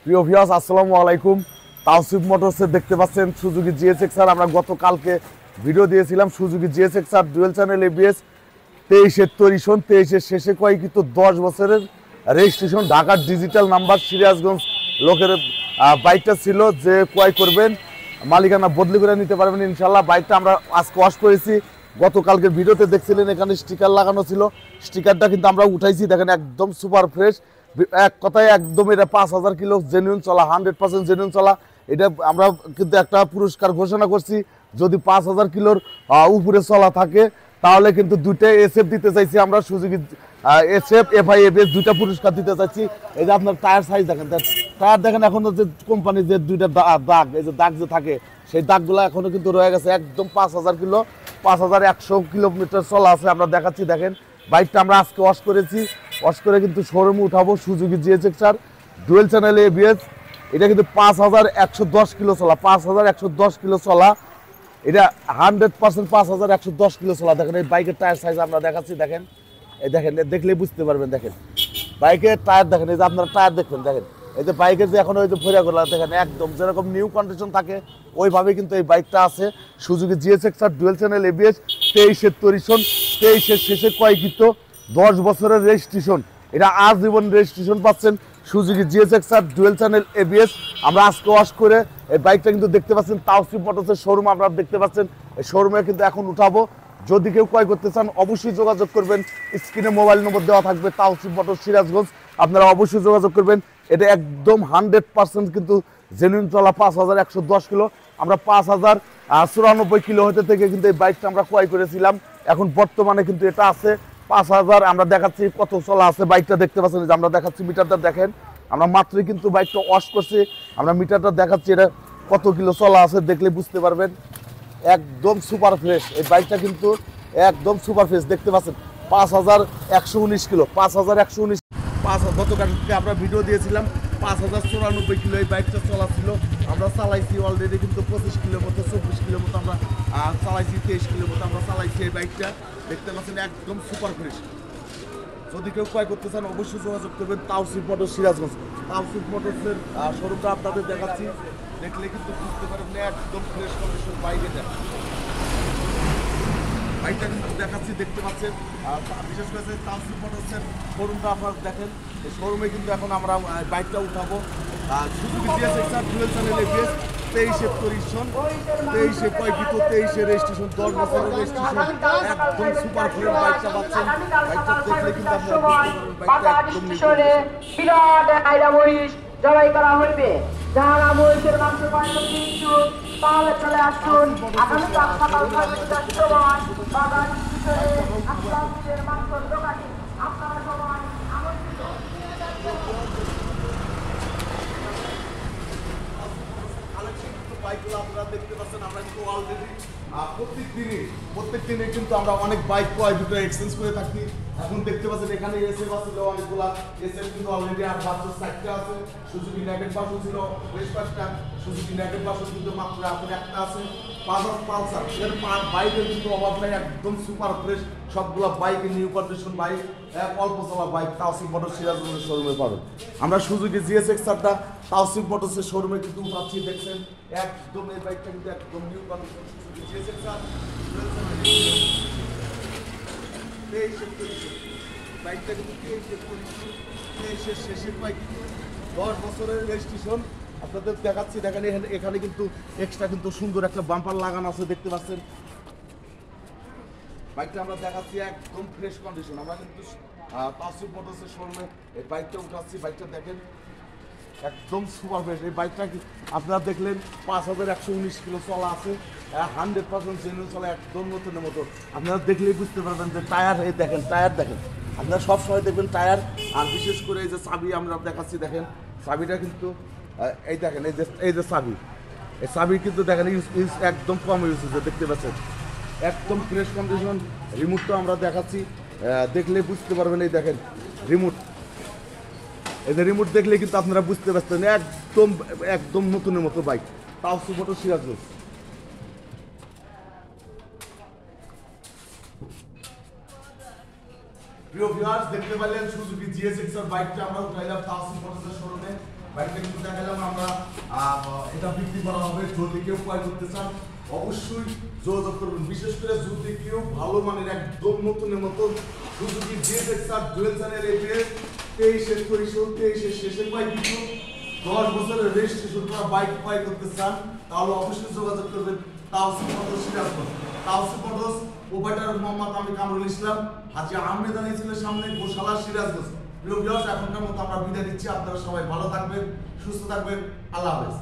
প্রিয় ভিউয়ার্স আসসালামু আলাইকুম। তাওসিফ মোটরসে দেখতে পাচ্ছেন সুজুকি জিএসএক্সআর। আমরা গতকালকে ভিডিও দিয়েছিলাম Suzuki GSXR dual channel ABS 23-এর তৈরিশন, 23-এর শেষে কয় কিন্তু 10 বছরের রেজিস্ট্রেশন, ঢাকার ডিজিটাল নাম্বার, সিরাজগঞ্জ লোকের বাইকটা ছিল যে ক্রয় করবেন মালিকানা বদলি করে নিতে পারবেন ইনশাল্লাহ। বাইকটা আমরা আজকে ওয়াশ করেছি, গতকালকের ভিডিওতে দেখছিলেন এখানে স্টিকার লাগানো ছিল, স্টিকারটা কিন্তু আমরা উঠাইছি। দেখেন একদম সুপার ফ্রেশ, এক কথায় একদম এটা 5000 কিলো জেনুইন চলা, 100% জেনুইন চলা। এটা আমরা কিন্তু একটা পুরস্কার ঘোষণা করছি, যদি 5000 কিলোর উপরে চলা থাকে তাহলে কিন্তু দুইটা এসএফ দিতে চাইছি আমরা, সুজুকি এসএফ এফআই এবিএস দুইটা পুরস্কার দিতে চাইছি। এই যে আপনার টায়ার সাইজ দেখেন, টায়ার দেখেন এখনো যে কোম্পানির যে দুইটা দাগ, এই যে দাগ যে থাকে সেই দাগগুলো এখনো কিন্তু রয়ে গেছে। একদম 5000 কিলো, 5100 কিলোমিটার চলা আছে। আমরা দেখাচ্ছি, দেখেন বাইকটা আমরা আজকে ওয়াশ করেছি, ওয়াশ করে কিন্তু শোরুমে উঠাবো। Suzuki GSXR dual channel ABS, এটা কিন্তু 5110 কিলো চলা, 5110 কিলো চলা, এটা 100% 5110 কিলো চলা। দেখেন এই বাইকের টায়ার সাইজ আমরা দেখাচ্ছি, দেখেন এই দেখেন, দেখলেই বুঝতে পারবেন। দেখেন বাইকের টায়ার দেখেন, এই যে আপনারা টায়ার দেখবেন, দেখেন এই যে বাইকের যে এখন ওই যে ফেরাগুলো দেখেন একদম যেরকম নিউ কন্ডিশন থাকে ওইভাবে কিন্তু এই বাইকটা আছে। Suzuki GSXR dual channel ABS 23-এর তৈরিশন, 23-এর শেষে কয়কৃত 10 বছরের রেজিস্ট্রেশন, এটা আজীবন রেজিস্ট্রেশন পাচ্ছেন Suzuki GSXR dual channel ABS. আমরা আজকে ওয়াশ করে এই বাইকটা কিন্তু দেখতে পাচ্ছেন তাওসিফ মোটরসের শোরুম আপনারা দেখতে পাচ্ছেন, এই শোরুমে কিন্তু এখন উঠাবো। যদি কেউ ক্রয় করতে চান অবশ্যই যোগাযোগ করবেন, স্ক্রিনে মোবাইল নম্বর দেওয়া থাকবে, তাওসিফ মোটর সিরাজগঞ্জ, আপনারা অবশ্যই যোগাযোগ করবেন। এটা একদম 100% কিন্তু জেনুইন চলা, 5110 কিলো। আমরা 5094 কিলো হতে থেকে কিন্তু এই বাইকটা আমরা ক্রয় করেছিলাম, এখন বর্তমানে কিন্তু এটা আছে 5000। আমরা দেখাচ্ছি কত চলা আছে, বাইকটা দেখতে পাচ্ছেন যে আমরা দেখাচ্ছি মিটারটা দেখেন, আমরা মাত্রই কিন্তু বাইকটা ওয়াশ করছি, আমরা মিটারটা দেখাচ্ছি এটা কত কিলো চলা আছে, দেখলে বুঝতে পারবেন। একদম সুপার ফ্রেশ এই বাইকটা কিন্তু একদম সুপার ফ্রেশ দেখতে পাচ্ছেন। 5119 কিলো, 5119, গতকালকে আমরা ভিডিও দিয়েছিলাম 5094 কিলো এই বাইকটা চলা ছিল। আমরা চালাইছি অলরেডি কিন্তু 25 কিলোর মতো, 24 কিলোর মতো আমরা চালাইছি, 23 কিলোর মতো আমরা চালাইছি এই বাইকটা দেখতে পাচ্ছেন একদম সুপার ফ্রেশ। যদি কেউ ক্রয় করতে চান অবশ্যই যোগাযোগ করবেন তাওসিফ মোটর সিরাজগঞ্জ। তাওসিফ মোটরসের শোরুমটা আপনাদের দেখাচ্ছি, দেখলে কিন্তু বুঝতে পারবেন একদম ফ্রেশ কন্ডিশন বাইক। এটা বাইকটা কিন্তু দেখাচ্ছি, দেখতে পাচ্ছেন। বিশেষ করে তাওসিফ মোটরসের শোরুমটা আপনারা দেখেন, এই শোরুমে কিন্তু এখন আমরা বাইকটা উঠাবো। Suzuki GSXR dual channel ABS 23-এর তৈরিশন, 23-এ কয়কৃত, 23-এর রেজিস্ট্রেশন, 10 বছরের রেজিস্ট্রেশন, একদম সুপার ফ্রেশ বাইকটা পাচ্ছেন। বাইকটা দেখলে কিন্তু আপনারা বুঝতে পারবেন বাইকটা একদম জবাই করা হইবে। যারা মহিষের মাংস তাহলে চলে আসুন আগামীকাল সকাল 9টার সময় বাগান কিশোরের মাংসের দোকানে আপনারা সবাই আমন্ত্রিত। বাইকগুলো আপনারা দেখতে পাচ্ছেন, আমরা কিন্তু অলরেডি প্রত্যেক দিনে কিন্তু আমরা অনেক বাইক ক্রয় বিক্রয় এক্সচেঞ্জ করে থাকি। এখন দেখতে পাচ্ছেন এখানে এসএফ ছিল অনেকগুলা, এসএফ কিন্তু অলরেডি আর 4টা আছে, সুজুকি নেকেট বাসও ছিল বেশ 5টা, সুজুকি নেকেট বাসও কিন্তু মাত্র এখন একটা আছে, পালসার এর বাইকের কিন্তু অভাব নাই, একদম সুপার ফ্রেশ সবগুলো বাইক, নিউ কন্ডিশন বাইক, অল্প চলা বাইক তাওসিফ মোটর সিরাজগঞ্জের শোরুমে পাবেন। আমরা সুজুকি জিএসএক্সআরটা তাওসিফ মোটরসের শোরুমে কিন্তু উঠাচ্ছি, দেখছেন একদম এই বাইকটা কিন্তু একদম নিউ কন্ডিশন সুজুকি জিএসএক্সআর বাইকটা কিন্তু 23-এর শেষের বাইক, 10 বছরের রেজিস্ট্রেশন। আপনাদের দেখাচ্ছি, দেখেন এখানে কিন্তু এক্সট্রা কিন্তু সুন্দর একটা বাম্পার লাগানো আছে, দেখতে পাচ্ছেন। বাইকটা আমরা দেখাচ্ছি একদম ফ্রেশ কন্ডিশন। আমরা কিন্তু তাওসিফ মোটরসের শোরুমে এই বাইকটা উঠাচ্ছি, বাইকটা দেখেন একদম সুপার ফ্রেশ। এই বাইকটা আপনারা দেখলেন 5119 কিলো চলা আছে, 100% জেনুইন চলা, একদম নতুনের মতো। আপনারা দেখলেই বুঝতে পারবেন যে টায়ার, এই দেখেন টায়ার দেখেন, আপনারা সবসময় দেখবেন টায়ার। আর বিশেষ করে এই যে চাবি আমরা দেখাচ্ছি, দেখেন চাবিটা কিন্তু এই দেখেন, এই যে চাবি, এই চাবি কিন্তু দেখেন ইউজ একদম কম ইউজ হচ্ছে, দেখতে পাচ্ছেন একদম ফ্রেশ কন্ডিশন। রিমোটটা আমরা দেখাচ্ছি, দেখলে বুঝতে পারবেন। এই দেখেন রিমোট, এই যে রিমোট দেখলে কিন্তু আপনারা বুঝতে পারছেন একদম একদম নতুনের মতো বাইক তাওসিফ মোটর সিরাজগঞ্জ। প্রিয় ভিউয়ার্স দেখতে পেলেন সুজুকি জিএসএক্সআর বাইকটা আমরা উঠাইলাম তাওসিফ মোটরসের শোরুমে। বাইকটা কিন্তু দেখালাম আমরা। এটা বিক্রি করা হবে, যদি কেউ ক্রয় করতে চান অবশ্যই যোগাযোগ করবেন। বিশেষ করে যদি কেউ ভালো মানের একদম নতুনের মতন Suzuki GSXR dual channel ABS 23-এর পরিশোধ 23-এর শেষে পাই কিছু 10 বছরের রেজিস্ট্রেশন করা বাইক ক্রয় করতে চান তাহলে অবশ্যই যোগাযোগ করবেন Tawsif motors Sirajganj. Tawsif motors proprietor Mohammad আমি কামরুল ইসলাম, হাজী আহমেদ আলী স্কুলের সামনে গোশালা সিরাজগঞ্জ। প্রিয় ভিউয়ার্স, এখনকার মতো আমরা বিদায় দিচ্ছি। আপনারা সবাই ভালো থাকবেন, সুস্থ থাকবেন। আল্লাহ হাফেজ।